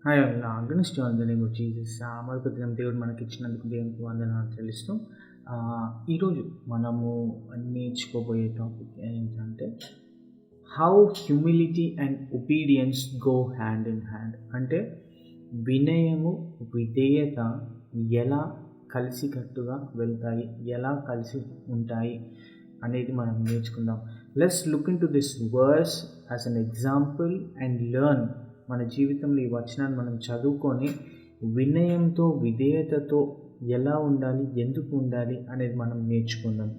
Hi all. Against to all the name of Jesus. మరొక దినం దేవుడు మనకిచ్చినందుకు దేవునికి వందనాలు చెల్లిస్తూ ఈరోజు మనము నేర్చుకోబోయే టాపిక్ ఏంటంటే how humility and obedience go hand in hand. అంటే వినయము, విధేయత ఎలా కలిసికట్టుగా వెళ్తాయి, ఎలా కలిసి ఉంటాయి అనేది మనం నేర్చుకుందాం. Let's look into this verse as an example and learn. మన జీవితంలో ఈ వచనాన్ని మనం చదువుకొని వినయంతో, విధేయతతో ఎలా ఉండాలి, ఎందుకు ఉండాలి అనేది మనం నేర్చుకుందాం.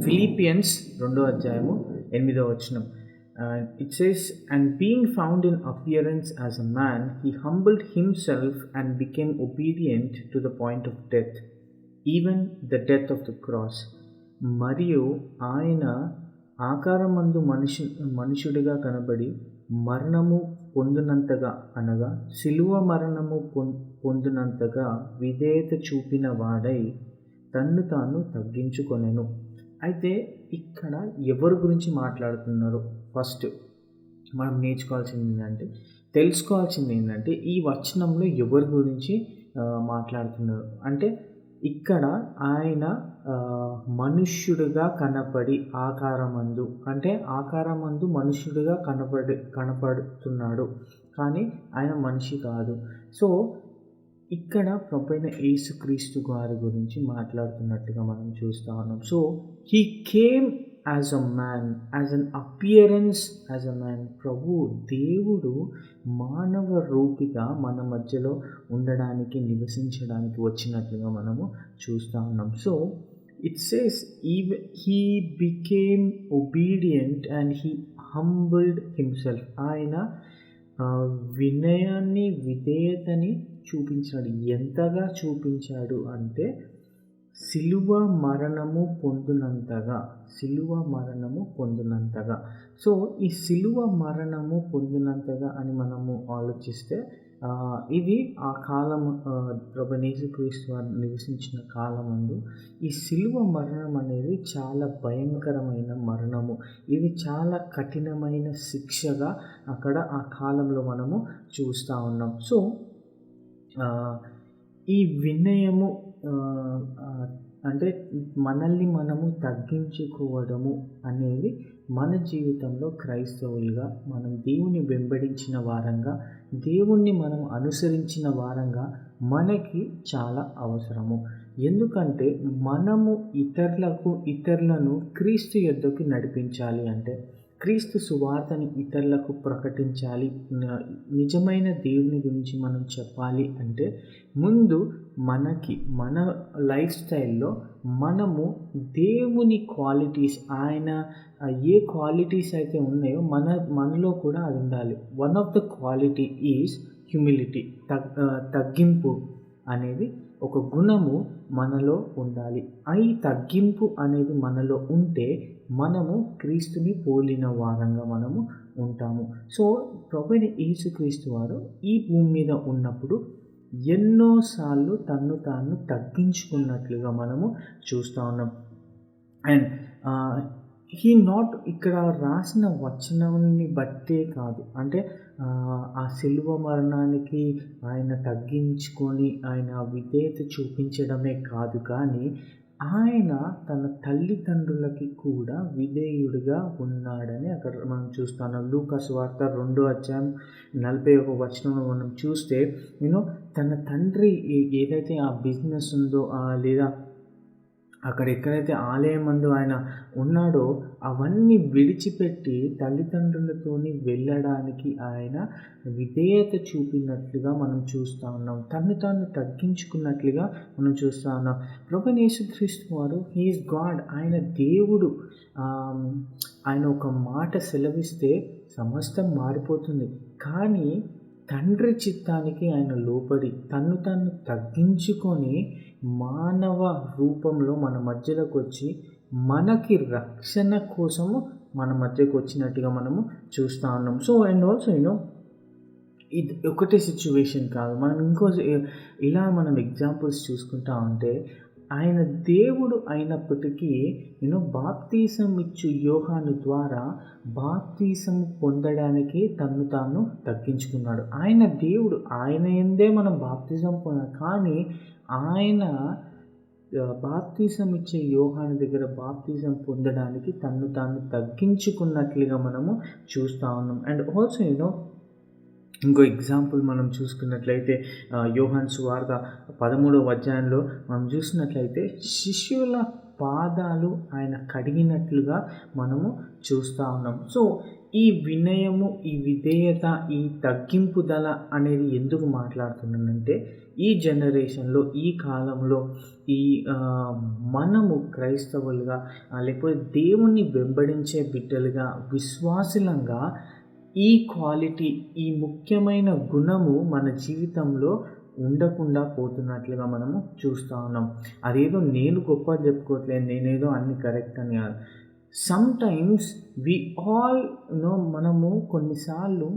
Philippians 2:8 it says, "And being found in appearance as a man, he humbled himself and became obedient to the point of death, even the death of the cross." మరియు ఆయన ఆకారమందు మనుషుడిగా కనబడి మరణము పొందినంతగా, అనగా శిలువ మరణము పొందినంతగా విధేయత చూపిన వాడై తన్ను తాను తగ్గించుకొనెను. అయితే ఇక్కడ ఎవరి గురించి మాట్లాడుతున్నారు? ఫస్ట్ మనం తెలుసుకోవాల్సింది ఏంటంటే ఈ వచనంలో ఎవరి గురించి మాట్లాడుతున్నారు అంటే, ఇక్కడ ఆయన మనుష్యుడిగా కనపడి ఆకారమందు మనుష్యుడిగా కనపడుతున్నాడు, కానీ ఆయన మనిషి కాదు. సో ఇక్కడ ప్రభువైన యేసుక్రీస్తు గారి గురించి మాట్లాడుతున్నట్టుగా మనం చూస్తూ ఉన్నాం. So he came as a man, as an appearance as a man. దేవుడు మానవ రూపిగా మన మధ్యలో ఉండడానికి, నివసించడానికి వచ్చినట్లుగా మనము చూస్తూ ఉన్నాం. So it says he became obedient and he humbled himself. ఆయన వినయాన్ని, విధేయతని చూపించాడు. ఎంతగా చూపించాడు అంటే శిలువ మరణము పొందినంతగా. సో ఈ శిలువ మరణము పొందినంతగా అని మనము ఆలోచిస్తే ఇది ఆ కాలము, ప్రభువైన యేసుక్రీస్తు వారు నివసించిన కాలమందు ఈ శిలువ మరణం అనేది చాలా భయంకరమైన మరణము. ఇది చాలా కఠినమైన శిక్షగా అక్కడ ఆ కాలంలో మనము చూస్తూ ఉన్నాం. సో ఈ వినయము అంటే మనల్ని మనము తగ్గించుకోవడము అనేది మన జీవితంలో క్రైస్తవులుగా మనం దేవుని వెంబడించిన వారంగా, దేవుణ్ణి మనం అనుసరించిన వారంగా మనకి చాలా అవసరము. ఎందుకంటే మనము ఇతరులను క్రీస్తు యొద్దకు నడిపించాలి అంటే, క్రీస్తు సువార్తని ఇతరులకు ప్రకటించాలి, నిజమైన దేవుని గురించి మనం చెప్పాలి అంటే ముందు మన లైఫ్ స్టైల్లో మనము దేవుని క్వాలిటీస్, ఆయన ఏ క్వాలిటీస్ అయితే ఉన్నాయో మనలో కూడా అది ఉండాలి. One of the quality is humility. తగ్గింపు అనేది ఒక గుణము మనలో ఉండాలి. ఈ తగ్గింపు అనేది మనలో ఉంటే మనము క్రీస్తుని పోలిన వారంగా మనము ఉంటాము. సో ప్రభువైన యేసుక్రీస్తు వారు ఈ భూమి మీద ఉన్నప్పుడు ఎన్నోసార్లు తన్ను తాను తగ్గించుకున్నట్లుగా మనము చూస్తూ ఉన్నాం. అండ్ ఇక్కడ రాసిన వచనాన్ని బట్టే కాదు, అంటే ఆ శిలువ మరణానికి ఆయన తగ్గించుకొని ఆయన విధేయత చూపించడమే కాదు, కానీ ఆయన తన తల్లిదండ్రులకి కూడా విధేయుడిగా ఉన్నాడని అక్కడ మనం చూస్తున్నాం. లూకా సువార్త 2:41 మనం చూస్తే తన తండ్రి ఏదైతే ఆ బిజినెస్ ఉందో, లేదా అక్కడ ఎక్కడైతే ఆలయం మందు ఆయన ఉన్నాడో అవన్నీ విడిచిపెట్టి తల్లిదండ్రులతోని వెళ్ళడానికి ఆయన విధేయత చూపినట్లుగా మనం చూస్తూ ఉన్నాం. తను తాను తగ్గించుకున్నట్లుగా మనం చూస్తూ ఉన్నాం. ప్రభువైన యేసుక్రీస్తు వారు హీఈస్ గాడ్, ఆయన దేవుడు. ఆయన ఒక మాట సెలవిస్తే సమస్తం మారిపోతుంది, కానీ తండ్రి చిత్తానికి ఆయన లోబడి తన్ను తాను తగ్గించుకొని మానవ రూపంలో మన మధ్యలోకి వచ్చి మనకి రక్షణ కోసము మన మధ్యకు వచ్చినట్టుగా మనము చూస్తూ ఉన్నాం. సో అండ్ ఆల్సో ఇది ఒకటే సిచ్యువేషన్ కాదు, మనం ఇలా మనం ఎగ్జాంపుల్స్ చూసుకుంటా ఉంటే ఆయన దేవుడు అయినప్పటికీ బాప్తీసం ఇచ్చు యోహాను ద్వారా బాప్తీసం పొందడానికి తన్ను తాను తగ్గించుకున్నాడు. ఆయన దేవుడు, ఆయన యందే మనం బాప్తీసం పొందాలి. కానీ ఆయన బాప్తీసం ఇచ్చే యోహాను దగ్గర బాప్తీసం పొందడానికి తన్ను తాను తగ్గించుకున్నట్లుగా మనము చూస్తూ ఉన్నాం. అండ్ ఆల్సో ఇంకో ఎగ్జాంపుల్ మనం చూసుకున్నట్లయితే యోహాను సువార్త 13వ అధ్యాయంలో మనం చూసినట్లయితే శిష్యుల పాదాలు ఆయన కడిగినట్లుగా మనము చూస్తూ ఉన్నాం. సో ఈ వినయము, ఈ విధేయత, ఈ తగ్గింపుదల అనేది ఎందుకు మాట్లాడుతున్నానంటే, ఈ జనరేషన్లో, ఈ కాలంలో ఈ మనము క్రైస్తవులుగా లేకపోతే దేవుణ్ణి వెంబడించే బిడ్డలుగా, విశ్వాసులంగా ఈ క్వాలిటీ, ఈ ముఖ్యమైన గుణము మన జీవితంలో ఉండకుండా పోతున్నట్లుగా మనము చూస్తూ ఉన్నాం. అదేదో నేను గొప్ప చెప్పుకోవట్లేదు, నేనేదో అన్ని కరెక్ట్ అని కాదు. సమ్టైమ్స్ వి ఆల్ మనము కొన్నిసార్లు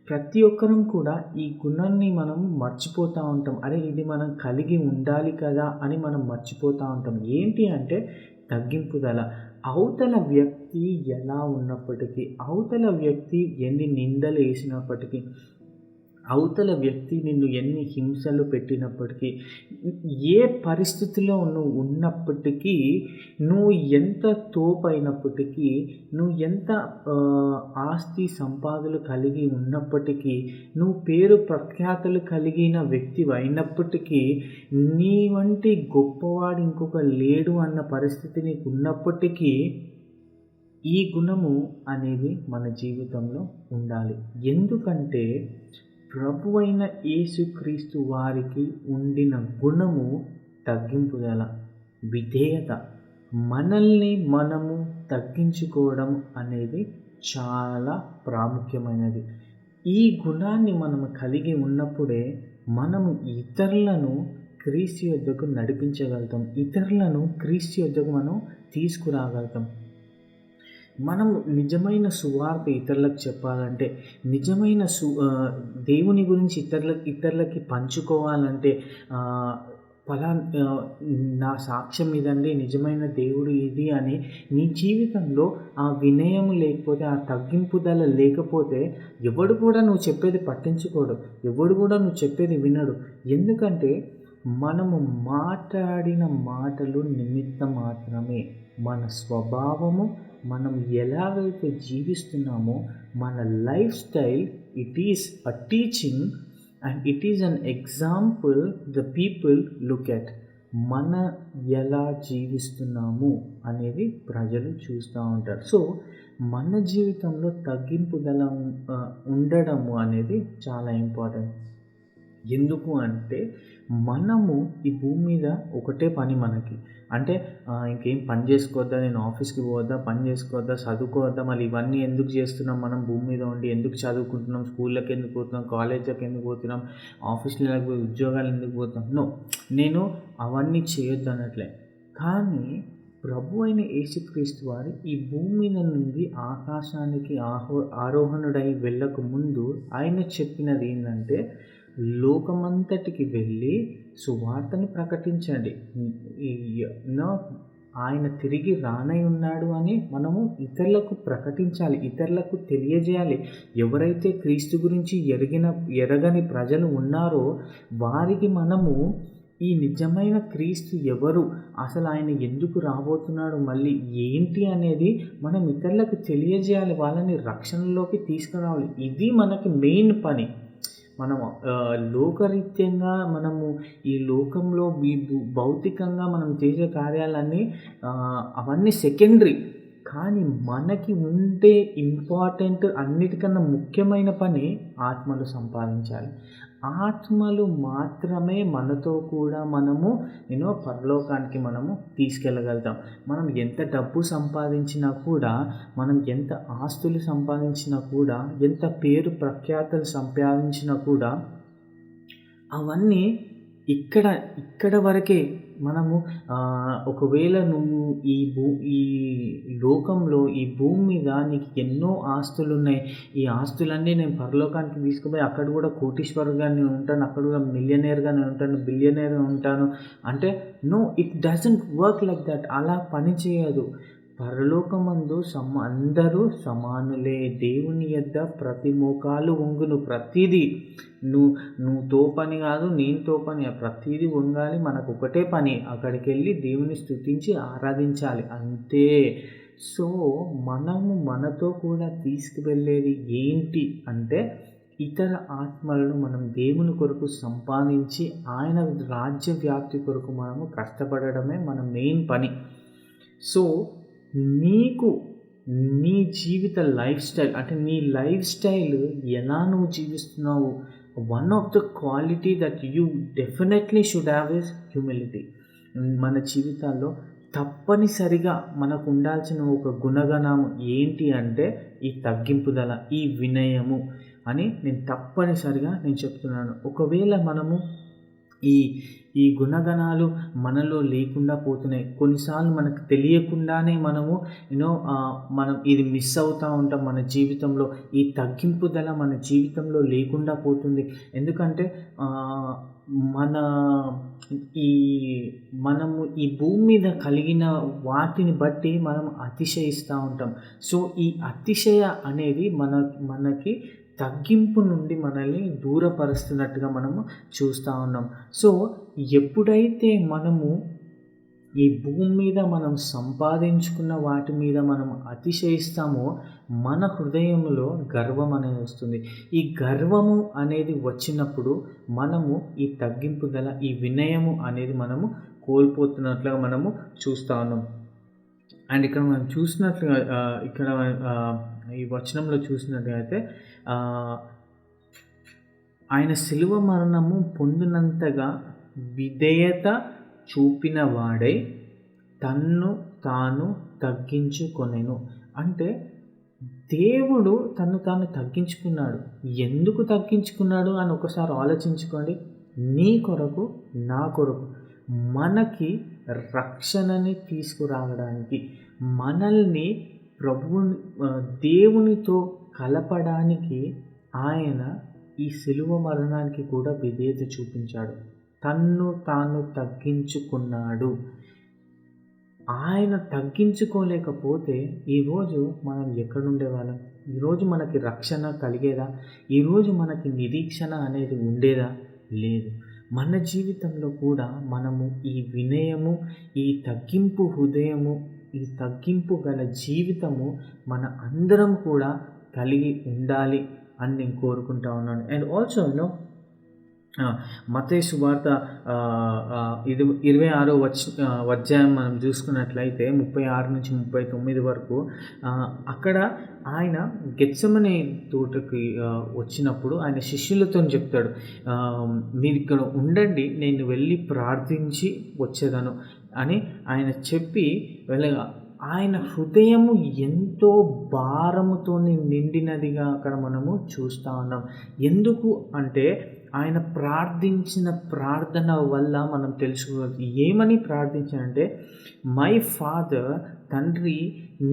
ప్రతి ఒక్కరం కూడా ఈ గుణాన్ని మనం మర్చిపోతూ ఉంటాం. అరే ఇది మనం కలిగి ఉండాలి కదా అని మనం మర్చిపోతూ ఉంటాం. ఏంటి అంటే తగ్గింపుదల. అవతల వ్యక్తి ఎలా ఉన్నప్పటికీ, అవతల వ్యక్తి ఎన్ని నిందలు వేసినప్పటికీ, అవతల వ్యక్తి నిన్ను ఎన్ని హింసలు పెట్టినప్పటికీ, ఏ పరిస్థితిలో నువ్వు ఉన్నప్పటికీ, నువ్వు ఎంత తోపైనప్పటికీ, నువ్వు ఎంత ఆస్తి సంపాదనలు కలిగి ఉన్నప్పటికీ, నువ్వు పేరు ప్రఖ్యాతలు కలిగిన వ్యక్తి అయినప్పటికీ, నీ వంటి గొప్పవాడు ఇంకొక లేడు అన్న పరిస్థితి నీకు ఉన్నప్పటికీ, ఈ గుణము అనేది మన జీవితంలో ఉండాలి. ఎందుకంటే ప్రభువైన యేసుక్రీస్తు వారికి ఉండిన గుణము తగ్గింపుదల, విధేయత. మనల్ని మనము తగ్గించుకోవడం అనేది చాలా ప్రాముఖ్యమైనది. ఈ గుణాన్ని మనము కలిగి ఉన్నప్పుడే మనము ఇతరులను క్రీస్తు యొద్దకు నడిపించగలుగుతాం. ఇతరులను క్రీస్తు యొద్దకు మనం తీసుకురాగలుగుతాం. మనం నిజమైన సువార్త ఇతరులకు చెప్పాలంటే, నిజమైన దేవుని గురించి ఇతరులకి పంచుకోవాలంటే, నా సాక్ష్యం ఇదండి, నిజమైన దేవుడు ఇది అని నీ జీవితంలో ఆ వినయం లేకపోతే, ఆ తగ్గింపుదల లేకపోతే, ఎవడు కూడా నువ్వు చెప్పేది పట్టించుకోడు, ఎవడు కూడా నువ్వు చెప్పేది వినడు. ఎందుకంటే మనము మాట్లాడిన మాటలు నిమిత్తం మాత్రమే. మన స్వభావము, మనం ఎలాగైతే జీవిస్తున్నామో, మన life style, it is a teaching and it is an example the people look at. మన ఎలా జీవిస్తున్నాము అనేది ప్రజలు చూస్తూ ఉంటారు. సో మన జీవితంలో తగ్గింపుదల ఉండడము అనేది చాలా ఇంపార్టెంట్. ఎందుకు అంటే మనము ఈ భూమి మీద ఒకటే పని మనకి. అంటే ఇంకేం పని చేసుకోవద్దా, నేను ఆఫీస్కి పోవద్దా, పని చేసుకోవద్దా, చదువుకోవద్దా, మళ్ళీ ఇవన్నీ ఎందుకు చేస్తున్నాం, మనం భూమి మీద ఉండి ఎందుకు చదువుకుంటున్నాం, స్కూళ్ళకి ఎందుకు పోతున్నాం, కాలేజీలకు ఎందుకు పోతున్నాం, ఆఫీస్లకు పోయి ఉద్యోగాలు ఎందుకు పోతున్నాం. నో, నేను అవన్నీ చేయొద్దు అనట్లే. కానీ ప్రభు అయిన యేసుక్రీస్తు వారు ఈ భూమి మీద నుండి ఆకాశానికి ఆరోహణుడై వెళ్ళక ముందు ఆయన చెప్పినది ఏంటంటే, లోకమంతటికి వెళ్ళి సువార్తని ప్రకటించండి. ఆయన తిరిగి రానై ఉన్నాడు అని మనము ఇతరులకు ప్రకటించాలి, ఇతరులకు తెలియజేయాలి. ఎవరైతే క్రీస్తు గురించి ఎరగని ప్రజలు ఉన్నారో వారికి మనము ఈ నిజమైన క్రీస్తు ఎవరు, అసలు ఆయన ఎందుకు రాబోతున్నాడు, మళ్ళీ ఏంటి అనేది మనం ఇతరులకు తెలియజేయాలి, వాళ్ళని రక్షణలోకి తీసుకురావాలి. ఇది మనకి మెయిన్ పని. మనము లోకరీత్యంగా మనము ఈ లోకంలో భౌతికంగా మనం చేసే కార్యాలన్నీ అవన్నీ సెకండరీ. కానీ మనకి ఉండే ఇంపార్టెంట్, అన్నిటికన్నా ముఖ్యమైన పని ఆత్మలు సంపాదించాలి. ఆత్మలు మాత్రమే మనతో కూడా మనము పరలోకానికి మనము తీసుకెళ్ళగలుగుతాం. మనం ఎంత డబ్బు సంపాదించినా కూడా, మనం ఎంత ఆస్తులు సంపాదించినా కూడా, ఎంత పేరు ప్రఖ్యాతలు సంపాదించినా కూడా అవన్నీ ఇక్కడ వరకే. మనము ఒకవేళ నువ్వు ఈ లోకంలో ఈ భూమి మీద నీకు ఎన్నో ఆస్తులున్నాయి. ఈ ఆస్తులన్నీ నేను పరలోకానికి తీసుకుపోయి అక్కడ కూడా కోటీశ్వరుడుగా నేను ఉంటాను. అక్కడ కూడా మిలియనేర్‌గా నేను ఉంటాను. బిలియనేర్‌గా ఉంటాను. అంటే no, it doesn't work like that. అలా పని చేయదు. పరలోకమందు అందరూ సమానులే. దేవుని యొద్ద ప్రతి మోకాలు వంగును. ప్రతీదీ నువ్వు తోపని కాదు, నేను తోపని, ప్రతీదీ వంగాలి. మనకు ఒకటే పని, అక్కడికెళ్ళి దేవుని స్తుతించి ఆరాధించాలి అంతే. సో మనము మనతో కూడా తీసుకువెళ్ళేది ఏంటి అంటే, ఇతర ఆత్మలను మనం దేవుని కొరకు సంపాదించి ఆయన రాజ్య వ్యాప్తి కొరకు మనము కష్టపడడమే మన మెయిన్ పని. సో నీకు నీ జీవిత లైఫ్ స్టైల్, అంటే నీ లైఫ్ స్టైల్ ఎలా నువ్వు జీవిస్తున్నావు, one of the quality that you definitely should have is humility. మన జీవితాల్లో తప్పనిసరిగా మనకు ఉండాల్సిన ఒక గుణగణం ఏంటి అంటే ఈ తగ్గింపుదల, ఈ వినయము అని నేను చెప్తున్నాను. ఒకవేళ మనము ఈ గుణగణాలు మనలో లేకుండా పోతున్నాయి. కొన్నిసార్లు మనకు తెలియకుండానే మనం ఇది మిస్ అవుతూ ఉంటాం మన జీవితంలో. ఈ తగ్గింపుదల మన జీవితంలో లేకుండా పోతుంది. ఎందుకంటే మనము ఈ భూమి మీద కలిగిన వాటిని బట్టి మనం అతిశయిస్తూ ఉంటాం. సో ఈ అతిశయ అనేది మనకి తగ్గింపు నుండి మనల్ని దూరపరుస్తున్నట్టుగా మనము చూస్తూ ఉన్నాం. సో ఎప్పుడైతే మనము ఈ భూమి మీద మనం సంపాదించుకున్న వాటి మీద మనం అతిశయిస్తామో మన హృదయంలో గర్వం అనేది వస్తుంది. ఈ గర్వము అనేది వచ్చినప్పుడు మనము ఈ తగ్గింపుదల, ఈ వినయము అనేది మనము కోల్పోతున్నట్లుగా మనము చూస్తూ ఉన్నాం. అండ్ ఇక్కడ మనం చూసినట్లుగా ఈ వచనంలో చూసినట్లయితే ఆయన శిలువ మరణము పొందినంతగా విధేయత చూపిన వాడై తన్ను తాను తగ్గించుకొనెను. అంటే దేవుడు తను తాను తగ్గించుకున్నాడు. ఎందుకు తగ్గించుకున్నాడు అని ఒకసారి ఆలోచించుకోండి. నీ కొరకు, నా కొరకు, మనకి రక్షణని తీసుకురావడానికి, మనల్ని దేవునితో కలపడానికి ఆయన ఈ శిలువ మరణానికి కూడా విధేయత చూపించాడు. తన్ను తాను తగ్గించుకున్నాడు. ఆయన తగ్గించుకోలేకపోతే ఈరోజు మనం ఎక్కడుండేవాళ్ళం? ఈరోజు మనకి రక్షణ కలిగేదా? ఈరోజు మనకి నిరీక్షణ అనేది ఉండేదా? లేదు. మన జీవితంలో కూడా మనము ఈ వినయము, ఈ తగ్గింపు హృదయము, ఈ తగ్గింపు గల జీవితము మన అందరం కూడా కలిగి ఉండాలి అని నేను కోరుకుంటా ఉన్నాను. అండ్ ఆల్సో మత్తయి సువార్త 26వ అధ్యాయం మనం చూసుకున్నట్లయితే 36-39 వరకు, అక్కడ ఆయన గెత్సెమనే తోటకి వచ్చినప్పుడు ఆయన శిష్యులతో చెప్తాడు, మీరు ఇక్కడ ఉండండి, నేను వెళ్ళి ప్రార్థించి వచ్చేదను అని ఆయన చెప్పి వెళ్ళగా ఆయన హృదయము ఎంతో భారముతో నిండినదిగా అక్కడ మనము చూస్తూ ఉన్నాం. ఎందుకు అంటే ఆయన ప్రార్థించిన ప్రార్థన వల్ల మనం తెలుసుకోవచ్చు. ఏమని ప్రార్థించానంటే, మై ఫాదర్, తండ్రి,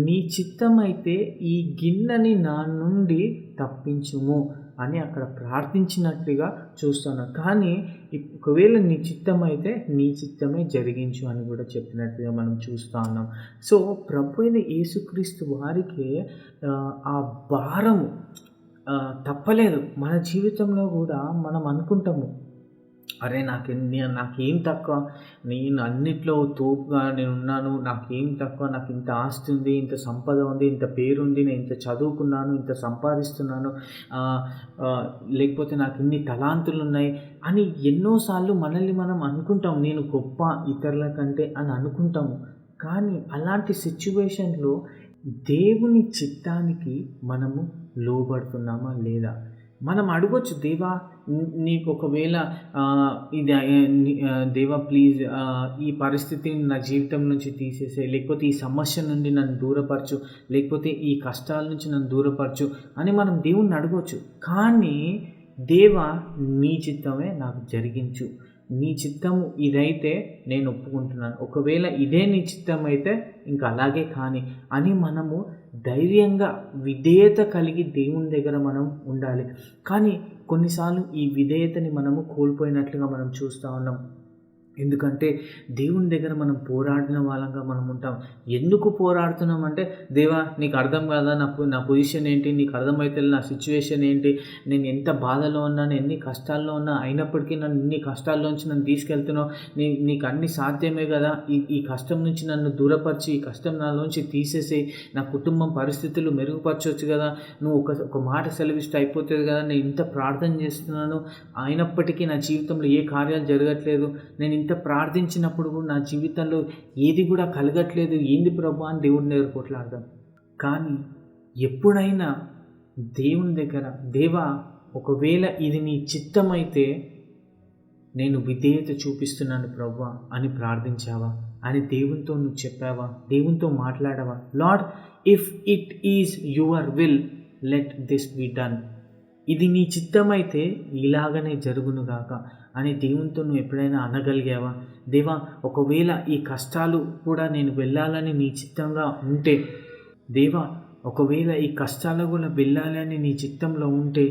నీ చిత్తమైతే ఈ గిన్నెని నా నుండి తప్పించుము అని అక్కడ ప్రార్థించినట్లుగా చూస్తున్నాం. కానీ ఒకవేళ నీ చిత్తమైతే నీ చిత్తమే జరిగించు అని కూడా చెప్పినట్లుగా మనం చూస్తూ ఉన్నాం. సో ప్రభు అయిన యేసుక్రీస్తు వారికి ఆ భారము తప్పలేదు. మన జీవితంలో కూడా మనం అనుకుంటాము, అరే నాకేం తక్కువ, నేను అన్నిట్లో తోపుగా నేనున్నాను, నాకేం తక్కువ, నాకు ఇంత ఆస్తి ఉంది, ఇంత సంపద ఉంది, ఇంత పేరు ఉంది, నేను ఇంత చదువుకున్నాను, ఇంత సంపాదిస్తున్నాను, లేకపోతే నాకు ఇన్ని తలాంతులు ఉన్నాయి అని ఎన్నోసార్లు మనల్ని మనం అనుకుంటాం, నేను గొప్ప ఇతరుల కంటే అని అనుకుంటాము. కానీ అలాంటి సిచ్యువేషన్లో దేవుని చిత్తానికి మనము లోబడుతున్నామా లేదా? మనం అడగొచ్చు, దేవా నీకు ఒకవేళ దేవా ప్లీజ్ ఈ పరిస్థితిని నా జీవితం నుంచి తీసేసే, లేకపోతే ఈ సమస్య నుండి నన్ను దూరపరచు, లేకపోతే ఈ కష్టాల నుంచి నన్ను దూరపరచు అని మనం దేవుణ్ణి అడగవచ్చు. కానీ దేవా నీ చిత్తమే నాకు జరిగించు, నీ చిత్తము ఇదైతే నేను ఒప్పుకుంటున్నాను, ఒకవేళ ఇదే నీ చిత్తం అయితే ఇంకా అలాగే కానీ అని మనము ధైర్యంగా విధేయత కలిగి దేవుని దగ్గర మనం ఉండాలి. కానీ కొన్నిసార్లు ఈ విధేయతని మనము కోల్పోయినట్లుగా మనం చూస్తూ ఉన్నాం. ఎందుకంటే దేవుని దగ్గర మనం పోరాడిన వాళ్ళంగా మనం ఉంటాం. ఎందుకు పోరాడుతున్నాం అంటే, దేవా నీకు అర్థం కాదా, నా పొజిషన్ ఏంటి, నీకు అర్థమైతే నా సిచ్యువేషన్ ఏంటి, నేను ఎంత బాధలో ఉన్నాను, ఎన్ని కష్టాల్లో ఉన్నా, అయినప్పటికీ నన్ను ఇన్ని కష్టాల్లోంచి నన్ను తీసుకెళ్తున్నావు, నీకు అన్ని సాధ్యమే కదా, ఈ కష్టం నుంచి నన్ను దూరపరిచి ఈ కష్టం నాలోంచి తీసేసి నా కుటుంబం పరిస్థితులు మెరుగుపరచవచ్చు కదా, నువ్వు ఒక మాట సెలవిస్తే అయిపోతుంది కదా, నేను ఇంత ప్రార్థన చేస్తున్నాను అయినప్పటికీ నా జీవితంలో ఏ కార్యాలు జరగట్లేదు, నేను ఇంత ప్రార్థించినప్పుడు కూడా నా జీవితంలో ఏది కూడా కలగట్లేదు, ఏంది ప్రభు అని దేవుని దగ్గర కొట్లాడదాం. కానీ ఎప్పుడైనా దేవుని దగ్గర, దేవా ఒకవేళ ఇది నీ చిత్తమైతే నేను విధేయత చూపిస్తున్నాను ప్రభు అని ప్రార్థించావా, అని దేవునితో నువ్వు చెప్పావా, దేవునితో మాట్లాడావా? Lord, if it is your will let this be done, ఇది నీ చిత్తమైతే ఇలాగనే జరుగునుగాక అని దేవునితో నువ్వు ఎప్పుడైనా అనగలిగావా? దేవా ఒకవేళ ఈ కష్టాలు కూడా నేను వెళ్ళాలని నీ చిత్తంగా ఉంటే, దేవా ఒకవేళ ఈ కష్టాలు కూడా వెళ్ళాలని నీ చిత్తంలో ఉంటే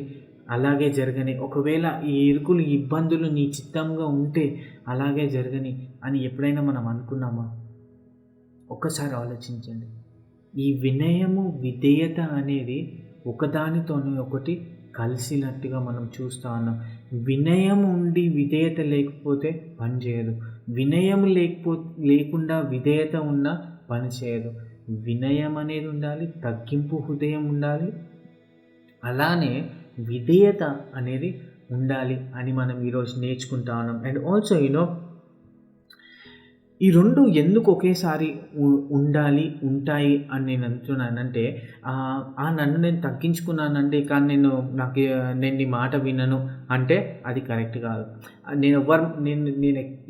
అలాగే జరగని, ఒకవేళ ఈ ఇరుకులు ఇబ్బందులు నీ చిత్తంగా ఉంటే అలాగే జరగని అని ఎప్పుడైనా మనం అనుకున్నామా? ఒక్కసారి ఆలోచించండి. ఈ వినయము విధేయత అనేది ఒకదానితోనే ఒకటి కలిసినట్టుగా మనం చూస్తూ ఉన్నాం. వినయం ఉండి విధేయత లేకపోతే పని చేయదు, వినయం లేకుండా విధేయత ఉన్నా పని చేయదు. వినయం అనేది ఉండాలి, తగ్గింపు హృదయం ఉండాలి, అలానే విధేయత అనేది ఉండాలి అని మనం ఈరోజు నేర్చుకుంటా ఉన్నాం. అండ్ ఆల్సో ఈ రెండు ఎందుకు ఒకేసారి ఉండాలి, ఉంటాయి అని నేను అంటున్నానంటే, నన్ను నేను తగ్గించుకున్నానండి కానీ నేను నీ మాట వినను అంటే అది కరెక్ట్ కాదు. నేను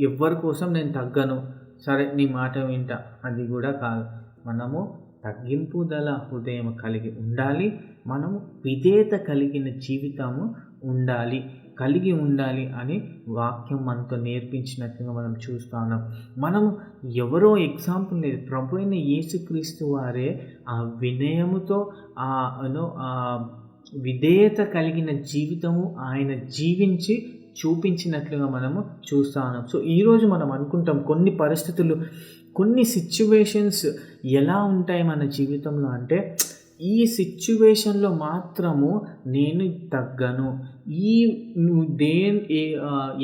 ఎవ్వరి కోసం నేను తగ్గను, సరే నీ మాట వింటా, అది కూడా కాదు. మనము తగ్గింపుదల హృదయం కలిగి ఉండాలి, మనము విధేయత కలిగిన జీవితము కలిగి ఉండాలి అని వాక్యం మనతో నేర్పించినట్టుగా మనం చూస్తూ ఉన్నాం. మనము ఎవరో ఎగ్జాంపుల్ లేదు, ప్రభు అయిన యేసుక్రీస్తు వారే ఆ వినయముతో విధేయత కలిగిన జీవితము ఆయన జీవించి చూపించినట్లుగా మనము చూస్తూ ఉన్నాం. సో ఈరోజు మనం అనుకుంటాం కొన్ని పరిస్థితులు, కొన్ని సిచ్యువేషన్స్ ఎలా ఉంటాయి మన జీవితంలో అంటే, ఈ సిచ్యువేషన్లో మాత్రము నేను తగ్గను, నువ్వు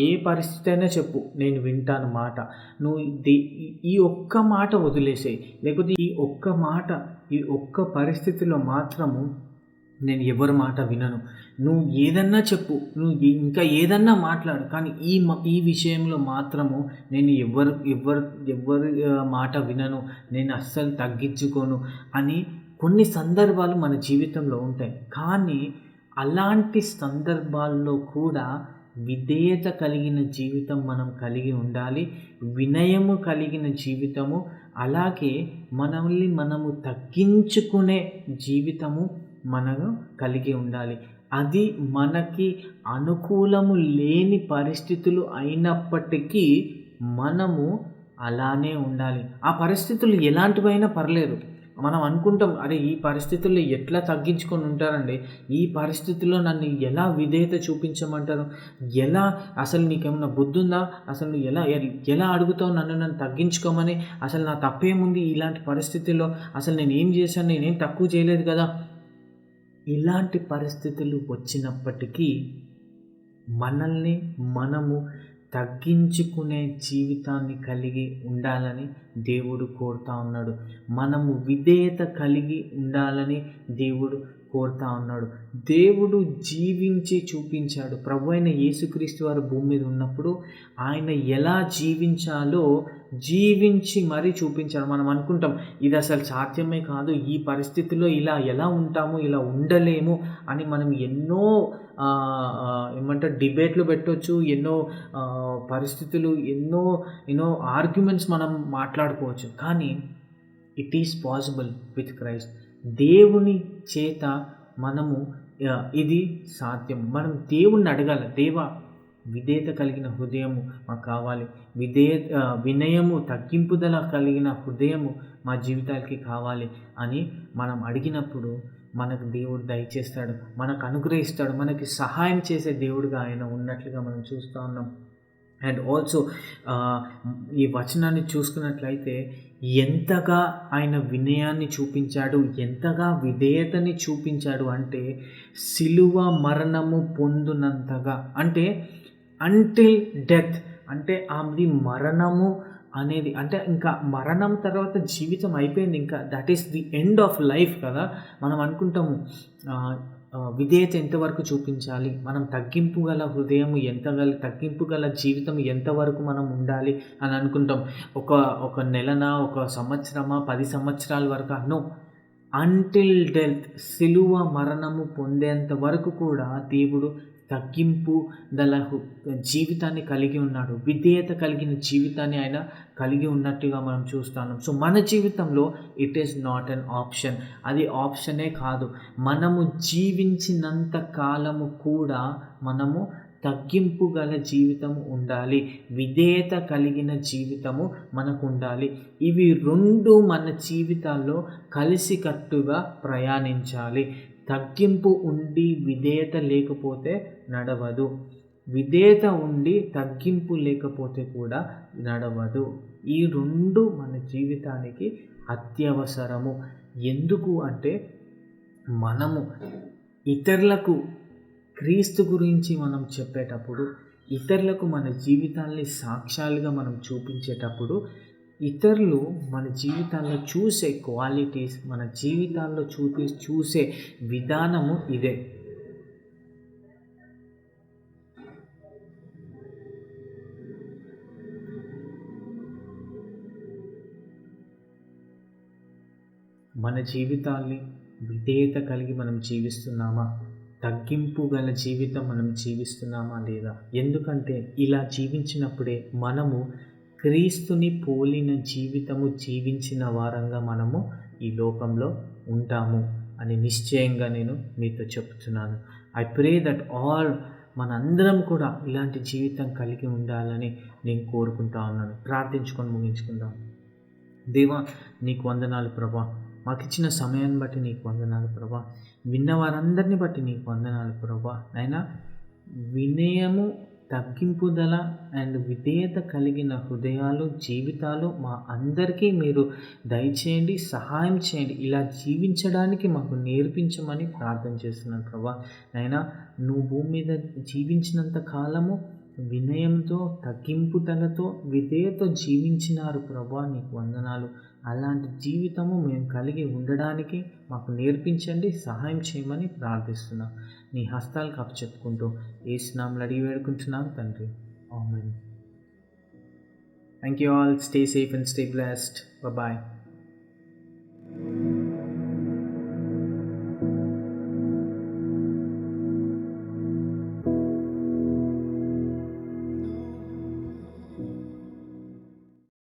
ఏ పరిస్థితి అయినా చెప్పు నేను వింటాను మాట, నువ్వు ఈ ఒక్క మాట వదిలేసేయి, లేకపోతే ఈ ఒక్క పరిస్థితిలో మాత్రము నేను ఎవరి మాట వినను, నువ్వు ఏదన్నా చెప్పు, నువ్వు ఇంకా ఏదన్నా మాట్లాడు, కానీ ఈ విషయంలో మాత్రము నేను ఎవరి మాట వినను, నేను అస్సలు తగ్గించుకోను అని కొన్ని సందర్భాలు మన జీవితంలో ఉంటాయి. కానీ అలాంటి సందర్భాల్లో కూడా విధేయత కలిగిన జీవితం మనం కలిగి ఉండాలి, వినయము కలిగిన జీవితము, అలాగే మనము తగ్గించుకునే జీవితము మనము కలిగి ఉండాలి. అది మనకి అనుకూలము లేని పరిస్థితులు అయినప్పటికీ మనము అలానే ఉండాలి. ఆ పరిస్థితులు ఎలాంటివైనా పర్లేదు. మనం అనుకుంటాం, అరే ఈ పరిస్థితుల్లో ఎట్లా తగ్గించుకొని ఉంటారండి, ఈ పరిస్థితుల్లో నన్ను ఎలా విధేయత చూపించమంటారు, అసలు నీకేమన్నా బుద్ధి ఉందా, అసలు నువ్వు ఎలా అడుగుతావు నన్ను తగ్గించుకోమని, అసలు నా తప్పేముంది ఇలాంటి పరిస్థితుల్లో, అసలు నేను ఏం చేశాను, నేనేం తక్కువ చేయలేదు కదా. ఇలాంటి పరిస్థితులు వచ్చినప్పటికీ మనల్ని మనము తగ్గించుకునే జీవితాన్ని కలిగి ఉండాలని దేవుడు కోరుతా ఉన్నాడు. మనము విధేయత కలిగి ఉండాలని దేవుడు కోరుతా ఉన్నాడు. దేవుడు జీవించి చూపించాడు. ప్రభువైన యేసుక్రీస్తు వారు భూమి మీద ఉన్నప్పుడు ఆయన ఎలా జీవించాలో జీవించి మరీ చూపించాడు. మనం అనుకుంటాం ఇది అసలు సాధ్యమే కాదు, ఈ పరిస్థితిలో ఎలా ఉంటాము, ఇలా ఉండలేము అని మనం ఎన్నో డిబేట్లు పెట్టవచ్చు, ఎన్నో పరిస్థితులు, ఎన్నో ఆర్గ్యుమెంట్స్ మనం మాట్లాడుకోవచ్చు. కానీ it is possible with Christ. దేవుని చేత మనము ఇది సాధ్యం. మనం దేవుణ్ణి అడగాలి, దేవా విధేయత కలిగిన హృదయము మాకు కావాలి. వినయము, తగ్గింపుదల కలిగిన హృదయము మా జీవితాలకి కావాలి అని మనం అడిగినప్పుడు మనకు దేవుడు దయచేస్తాడు, మనకు అనుగ్రహిస్తాడు, మనకి సహాయం చేసే దేవుడుగా ఆయన ఉన్నట్లుగా మనం చూస్తూ ఉన్నాం. అండ్ ఆల్సో ఈ వచనాన్ని చూసుకున్నట్లయితే ఎంతగా ఆయన వినయాన్ని చూపించాడు, ఎంతగా విధేయతని చూపించాడు అంటే సిలువ మరణము పొందునంతగా, అంటే అంటిల్ డెత్, అంటే అది మరణము అనేది, అంటే ఇంకా మరణం తర్వాత జీవితం అయిపోయింది, ఇంకా that is the end of life కదా. మనం అనుకుంటాము విధేయత ఎంతవరకు చూపించాలి, మనం తగ్గింపు గల హృదయం తగ్గింపు గల జీవితం ఎంతవరకు మనం ఉండాలి అని అనుకుంటాం. ఒక నెలనా, ఒక సంవత్సరమా, 10 సంవత్సరాల వరకు నో, అంటిల్ డెత్, సిలువ మరణము పొందేంత వరకు కూడా దేవుడు తగ్గింపు గల జీవితాన్ని కలిగి ఉన్నాడు, విధేయత కలిగిన జీవితాన్ని ఆయన కలిగి ఉన్నట్టుగా మనం చూస్తున్నాం. సో మన జీవితంలో it is not an option, అది ఆప్షనే కాదు. మనము జీవించినంత కాలము కూడా మనము తగ్గింపు గల జీవితం ఉండాలి, విధేయత కలిగిన జీవితము మనకు ఉండాలి. ఇవి రెండు మన జీవితాల్లో కలిసికట్టుగా ప్రయాణించాలి. తగ్గింపు ఉండి విధేయత లేకపోతే నడవదు, విధేయత ఉండి తగ్గింపు లేకపోతే కూడా నడవదు. ఈ రెండు మన జీవితానికి అత్యవసరము. ఎందుకు అంటే మనము ఇతరులకు క్రీస్తు గురించి మనం చెప్పేటప్పుడు, ఇతరులకు మన జీవితాన్ని సాక్ష్యాలుగా మనం చూపించేటప్పుడు, ఇతరులు మన జీవితాల్లో చూసే క్వాలిటీస్, మన జీవితాల్లో చూసే విధానము ఇదే. మన జీవితాన్ని విధేయత కలిగి మనం జీవిస్తున్నామా, తగ్గింపు గల జీవితం మనం జీవిస్తున్నామా లేదా? ఎందుకంటే ఇలా జీవించినప్పుడే మనము క్రీస్తుని పోలిన జీవితము జీవించిన వారంగా మనము ఈ లోకంలో ఉంటాము అని నిశ్చయంగా నేను మీతో చెప్తున్నాను. ఐ ప్రే దట్ ఆల్ మనందరం కూడా ఇలాంటి జీవితం కలిగి ఉండాలని నేను కోరుకుంటా ఉన్నాను. ప్రార్థించుకొని ముగించుకుందాం. దేవా, నీకు వందనాలు ప్రభా, మాకు ఇచ్చిన సమయాన్ని బట్టి నీకు వందనాలు ప్రభా, విన్న వారందరిని బట్టి నీకు వందనాలు ప్రభా. అయినా వినయము, తగ్గింపుదల అండ్ విధేయత కలిగిన హృదయాలు, జీవితాలు మా అందరికీ మీరు దయచేయండి, సహాయం చేయండి. ఇలా జీవించడానికి మాకు నేర్పించమని ప్రార్థన చేస్తున్నాను ప్రభా. అయినా నువ్వు భూమి మీద జీవించినంత కాలము వినయంతో, తగ్గింపుదలతో, విధేయత జీవించినారు ప్రభా, నీకు వందనాలు. అలాంటి జీవితము మేము కలిగి ఉండడానికి మాకు నేర్పించండి, సహాయం చేయమని ప్రార్థిస్తున్నాం. నీ హస్తాలకు అప్పచెప్పుకుంటూ యేసు నామములో అడిగి వేడుకుంటున్నాం తండ్రి, amen. Thank you all. Stay safe and stay blessed. Bye.